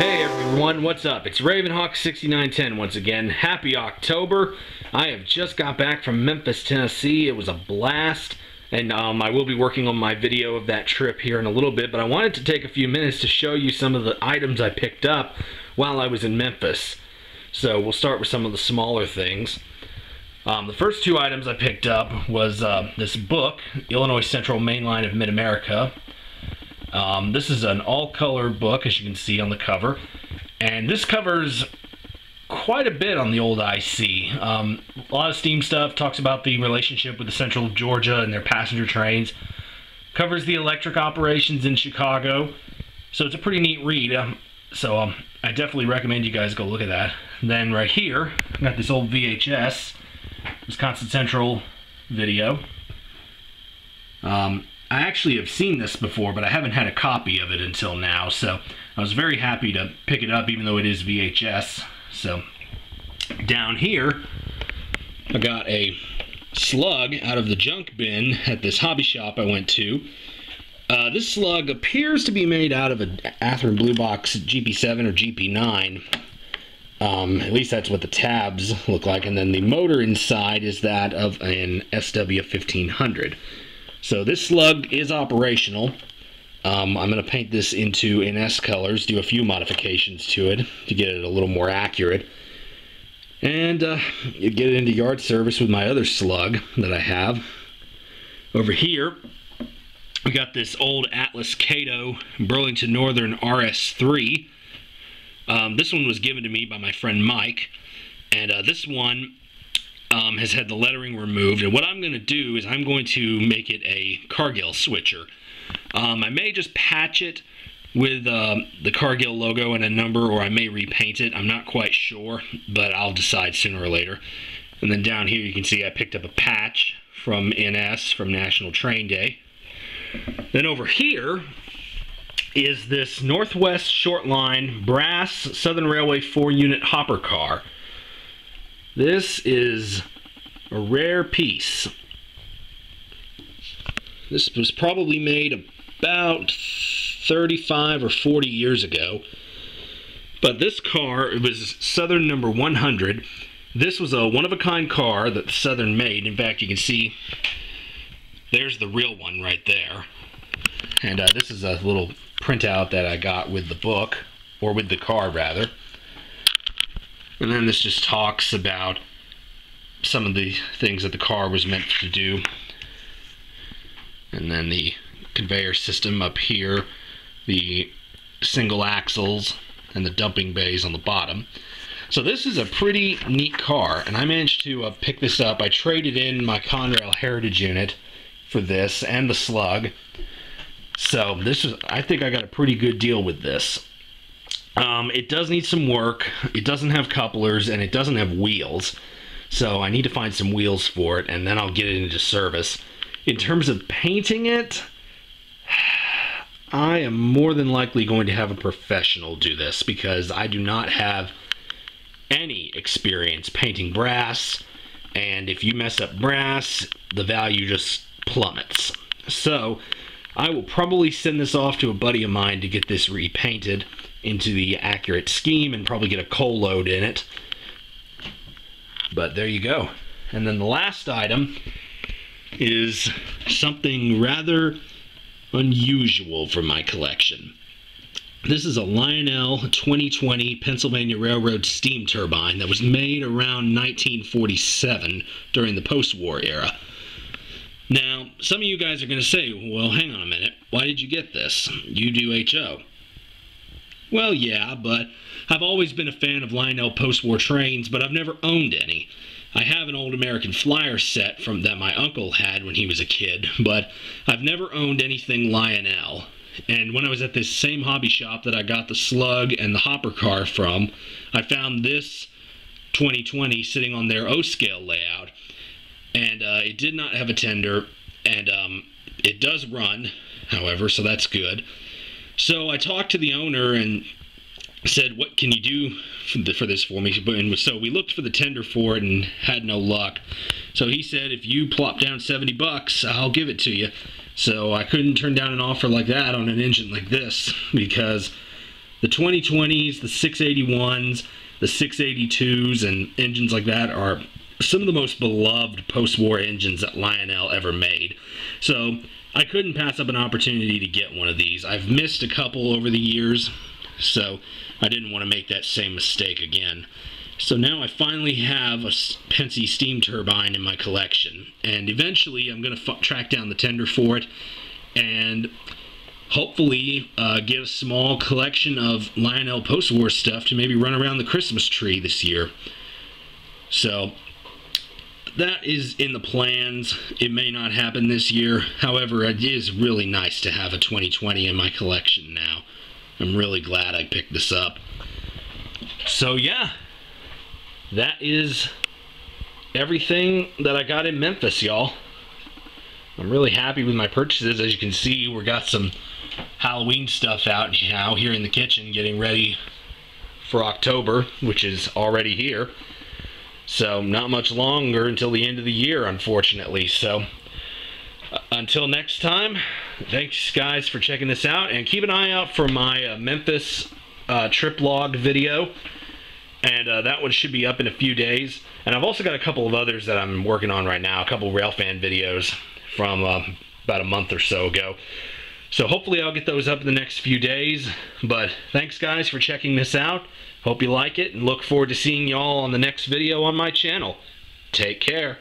Hey everyone, what's up? It's Ravenhawk6910 once again. Happy October. I have just got back from Memphis, Tennessee. It was a blast, and I will be working on my video of that trip here in a little bit, but I wanted to take a few minutes to show you some of the items I picked up while I was in Memphis. So we'll start with some of the smaller things. The first two items I picked up was this book, Illinois Central Main Line of Mid-America. This is an all-color book, as you can see on the cover, and this covers quite a bit on the old IC. A lot of steam stuff, talks about the relationship with the Central of Georgia and their passenger trains, covers the electric operations in Chicago, so it's a pretty neat read. I definitely recommend you guys go look at that. And then right here, I got this old VHS, Wisconsin Central video. I actually have seen this before, but I haven't had a copy of it until now, so I was very happy to pick it up, even though it is VHS. So down here, I got a slug out of the junk bin at this hobby shop I went to. This slug appears to be made out of an Athearn Blue Box GP7 or GP9. At least that's what the tabs look like, and then the motor inside is that of an SW1500. So this slug is operational. I'm going to paint this into NS colors, do a few modifications to it to get it a little more accurate, and get it into yard service with my other slug that I have. Over here, we got this old Atlas Cato Burlington Northern RS3. This one was given to me by my friend Mike, and this one has had the lettering removed, and what I'm going to do is I'm going to make it a Cargill switcher. I may just patch it with the Cargill logo and a number, or I may repaint it. I'm not quite sure, but I'll decide sooner or later. And then down here you can see I picked up a patch from NS from National Train Day. Then over here is this Northwest Short Line brass Southern Railway 4-unit hopper car. This is a rare piece. This was probably made about 35 or 40 years ago. But this car, it was Southern number 100. This was a one-of-a-kind car that Southern made. In fact, you can see there's the real one right there. And this is a little printout that I got with the book, or with the car rather. And then this just talks about some of the things that the car was meant to do. And then the conveyor system up here, the single axles, and the dumping bays on the bottom. So this is a pretty neat car, and I managed to pick this up. I traded in my Conrail Heritage unit for this and the slug. So this is, I think I got a pretty good deal with this. It does need some work. It doesn't have couplers, and it doesn't have wheels. So I need to find some wheels for it, and then I'll get it into service. In terms of painting it, I am more than likely going to have a professional do this, because I do not have any experience painting brass, and if you mess up brass, the value just plummets. So I will probably send this off to a buddy of mine to get this repainted into the accurate scheme and probably get a coal load in it. But there you go. And then the last item is something rather unusual for my collection. This is a Lionel 2020 Pennsylvania Railroad steam turbine that was made around 1947 during the post-war era. Now, some of you guys are going to say, well, hang on a minute, why did you get this? You do HO. Well, yeah, but I've always been a fan of Lionel post-war trains, but I've never owned any. I have an old American Flyer set from that my uncle had when he was a kid, but I've never owned anything Lionel. And when I was at this same hobby shop that I got the slug and the hopper car from, I found this 2020 sitting on their O-scale layout. And it did not have a tender, and it does run, however, so that's good. So I talked to the owner and said, what can you do for this for me? And so we looked for the tender for it and had no luck. So he said, if you plop down 70 bucks, I'll give it to you. So I couldn't turn down an offer like that on an engine like this, because The 2020s, the 681s, the 682s, and engines like that are some of the most beloved post-war engines that Lionel ever made. So I couldn't pass up an opportunity to get one of these. I've missed a couple over the years, so I didn't want to make that same mistake again. So now I finally have a Penske steam turbine in my collection, and eventually I'm going to track down the tender for it and hopefully get a small collection of Lionel post-war stuff to maybe run around the Christmas tree this year. So that is in the plans. It may not happen this year. However, it is really nice to have a 2020 in my collection now. I'm really glad I picked this up. So yeah, that is everything that I got in Memphis, y'all. I'm really happy with my purchases. As you can see, we got some Halloween stuff out now here in the kitchen, getting ready for October, which is already here. So not much longer until the end of the year, unfortunately. So until next time, thanks guys for checking this out, and keep an eye out for my Memphis trip log video, and that one should be up in a few days. And I've also got a couple of others that I'm working on right now, a couple railfan videos from about a month or so ago. So hopefully I'll get those up in the next few days. But thanks guys for checking this out. Hope you like it, and look forward to seeing y'all on the next video on my channel. Take care.